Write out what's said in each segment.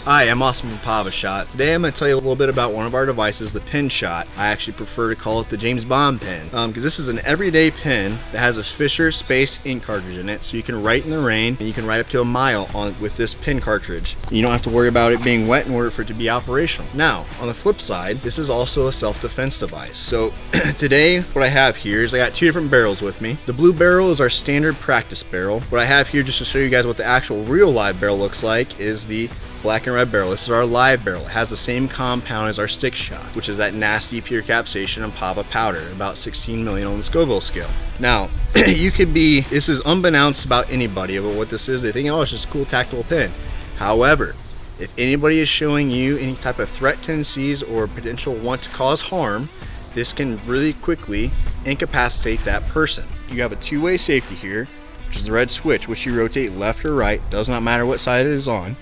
Hi, I'm Austin from PenShot. Today I'm going to tell you a little bit about one of our devices, the PenShot. I actually prefer to call it the James Bond pen because this is an everyday pen that has a Fisher Space ink cartridge in it, so you can write in the rain and you can write up to a mile with this pen cartridge. You don't have to worry about it being wet in order for it to be operational. Now, on the flip side, this is also a self-defense device. So today what I have here is I got two different barrels with me. The blue barrel is our standard practice barrel. What I have here, just to show you guys what the actual real live barrel looks like, is the black and red barrel. This is our live barrel. It has the same compound as our stick shot, which is that nasty pure capsaicin and pava powder, about 16 million on the Scoville scale. Now, this is unbeknownst about anybody about what this is. They think, oh, it's just a cool tactile pen. However, if anybody is showing you any type of threat tendencies or potential want to cause harm, this can really quickly incapacitate that person. You have a two-way safety here, which is the red switch, which you rotate left or right, does not matter what side it is on.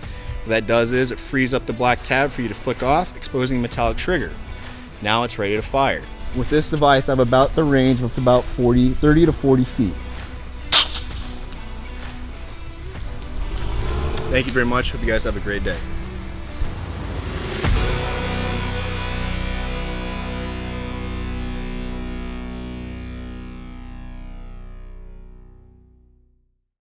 What that does is it frees up the black tab for you to flick off, exposing the metallic trigger. Now it's ready to fire. With this device, I have about the range of about 30 to 40 feet. Thank you very much. Hope you guys have a great day.